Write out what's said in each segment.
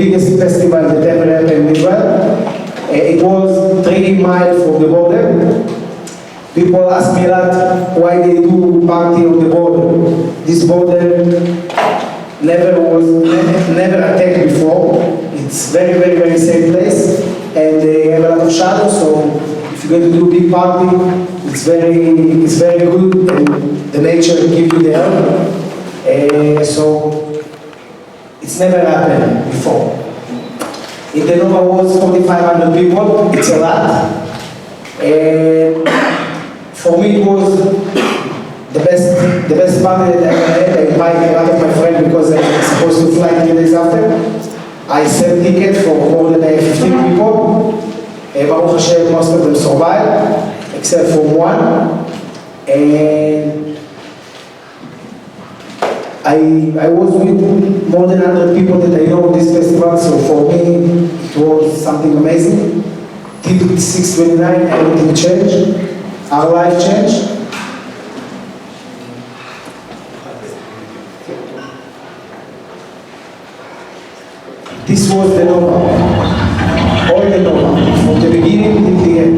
biggest festival that ever happened in Israel. It was 3 miles from the border. People ask me a lot why they do party on the border. This border never attacked before. It's very safe place, and they have a lot of shadows. So if you're going to do a big party, it's very good, and the nature will give you the help. So it's never happened before. In the Nova was 4,500 people. It's a lot. And for me, it was the best party that I ever had. I invited a lot of my friends because I was supposed to fly 2 days after. I sell tickets for more than 15 people. Baruch Hashem, most of them survived, except for one. And I was with more than 100 people that I know in this festival, so for me, it was something amazing. Till 6/29, everything changed. Our life changed. This was the Nova, all the Nova, from the beginning till the end.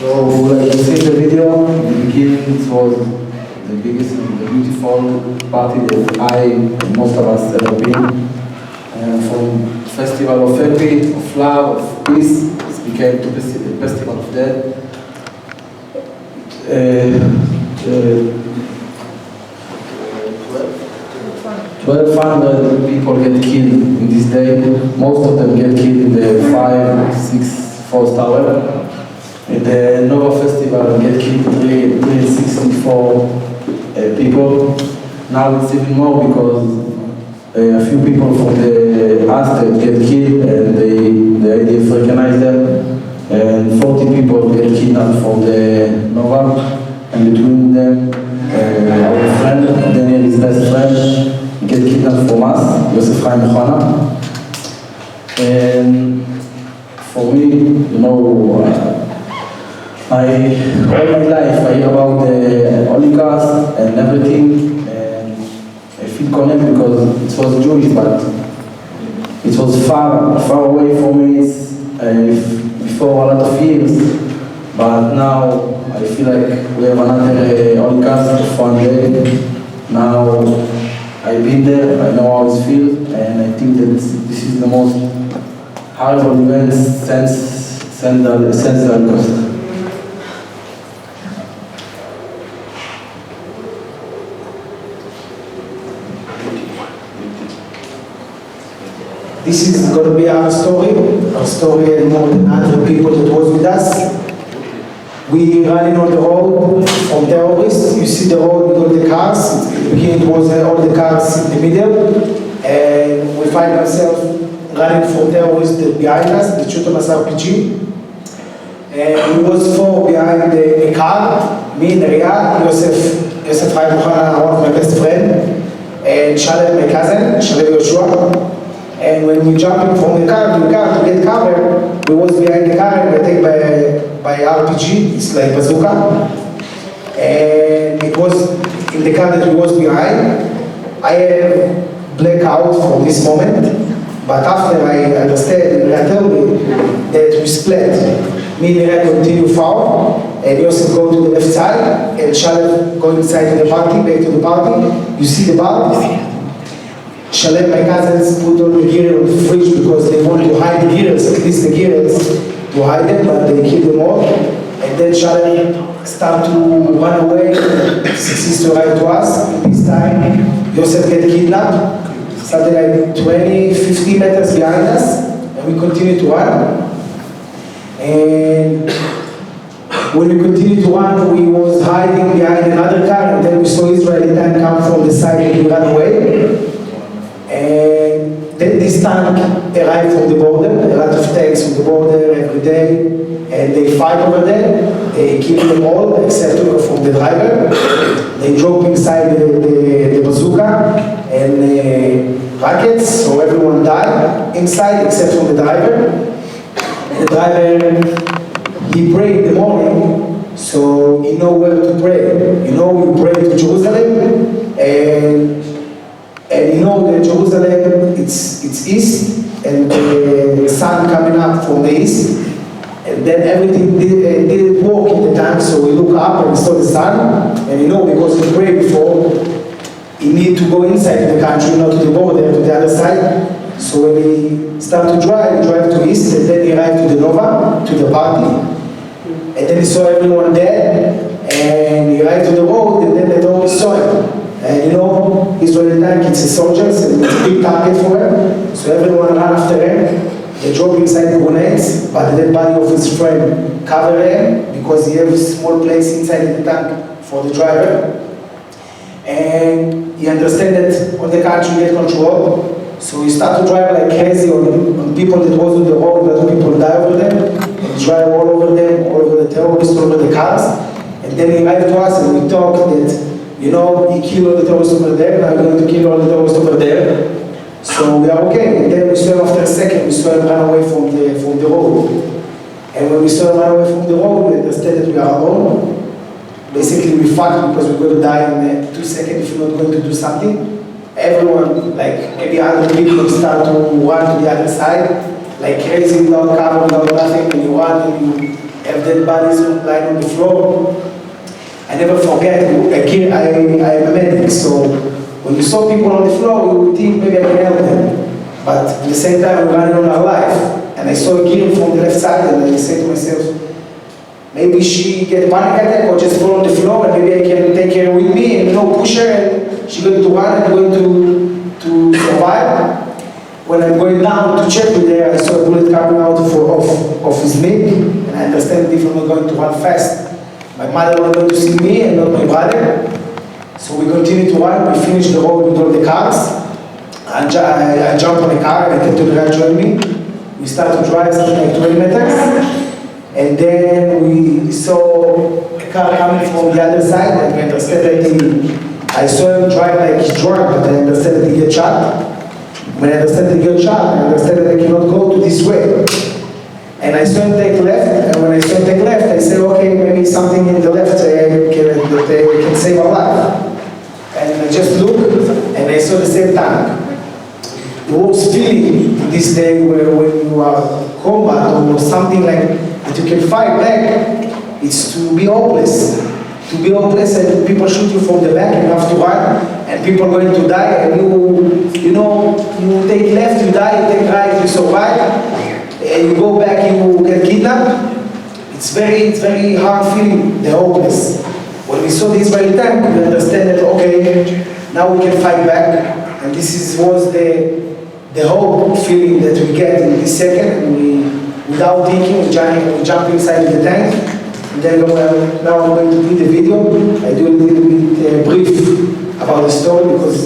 So, like you see in the video, in the beginning it was the biggest and the beautiful party that I and most of us ever been. From festival of happy, of love, of peace, it became to the festival of death. 1,200 people get killed in this day. Most of them get killed in the 5, 6, 4-star level. At the Nova Festival get killed 364 people. Now it's even more because a few people from the Aztec get killed and the IDF recognize them. And 40 people get kidnapped from the Nova. And between them, our friend, Daniel, his best friend, get kidnapped from us, Yosef Chaim Yohana. And for me, you know, all my life I hear about the Holocaust and everything, and I feel connected because it was Jewish, but it was far away from me before a lot of years. But now I feel like we have another Holocaust of one day. Now I've been there, I know how it feels, and I think that this is the most horrible event since the Holocaust. This is going to be our story and more than 100 people that was with us. We running on the road from terrorists. You see the road with all the cars. In the beginning it was all the cars in the middle. And we find ourselves running from terrorists behind us, that shoot on us RPG. And we was four behind a car, me, Neria, Yosef Ray Bukhana, one of my best friends, and Sharabi, my cousin, Sharabi Yoshua. And when we jumped from the car to get cover, we was behind the car and we were taken by RPG, it's like bazooka. And it was in the car that we was behind. I have blackout from this moment, but after I understand and I told me that we split. Me and I continue forward, and Yosef go to the left side, and Shalem go inside to the party, back to the party. You see the bar? Shalem, my cousins, put all the gear on the fridge because they want to hide the gears, at least the gears, to hide them, but they kill them all. And then Shalem start to run away. Sister arrived to us. And this time, Yosef get kidnapped, something like 20, 50 meters behind us, and we continue to run. And when we continued to run, we was hiding behind another car, and then we saw Israeli tank come from the side and we ran away. And then this tank arrived from the border, a lot of tanks from the border every day, and they fight over there. They kill them all except from the driver. They drop inside the bazooka and rockets, so everyone died inside except from the driver. The driver, he prayed in the morning, so he know where to pray. You know, we pray to Jerusalem, and you know that Jerusalem, it's east, and the sun coming up from the east, and then everything didn't work in the time, so we look up and we saw the sun, and you know, because we prayed before, he need to go inside the country, not to the border, to the other side. So when he started to drive, he drive to east, and then he arrived to the Nova, to the party. And then he saw everyone dead, and he arrived to the road, and then they all saw him. And you know, Israeli tank, it's a soldiers, and it's a big target for him. So everyone ran after him. They drove inside the grenades, but the dead body of his friend covered him, because he has a small place inside the tank for the driver. And he understood that all the country get control. So he started to drive like crazy on people that was on the road, that people die over them, and drive all over them, all over the terrorists, all over the cars. And then he arrived to us and we talked that, you know, he killed all the terrorists over there, now we're going to kill all the terrorists over there. So we are okay. And then we saw him after a second, we saw him run away from the road. And when we saw him run away from the road, we understood that we are alone. Basically we fucked because we're going to die in 2 seconds if we're not going to do something. Everyone, like maybe 100 people start to run to the other side, like crazy without cover, without nothing, and you run and you have dead bodies lying on the floor. I never forget, I'm a medic, so when you saw people on the floor, you would think maybe I can help them. But at the same time, we're running on our life. And I saw a girl from the left side, and I said to myself, maybe she get panic attack or just fall on the floor, and maybe I can take her with me and, you know, push her, and she's going to run and going to survive. When I'm going down to check with her, I saw a bullet coming out of his leg, and I understand if I'm not going to run fast, my mother was going to see me and not my brother. So we continue to run. We finish the road with all the cars. I jump on the car and I take to the guy join me. We start to drive something like 20 meters. And then we saw a car coming from the other side, and we understood that I saw him drive like he's drunk, but I understood that he get shot. When I understood that he got shot, I understood that I cannot go to this way. And I saw him take left, and when I saw him take left, I said, okay, maybe something in the left can save our life. And I just looked, and I saw the same tank. The worst feeling in this day where when you are combat or something like that you can fight back, it's to be hopeless. To be hopeless and people shoot you from the back and you have to run and people are going to die and you take left, you die, you take right, you survive, and you go back, you get kidnapped. It's very hard feeling, the hopeless. When we saw the Israeli tank, we understand that, okay, now we can fight back. And this was the the whole feeling that we get in this second, and without thinking, we jump inside the tank, and then now I'm going to do the video. I do a little bit brief about the story because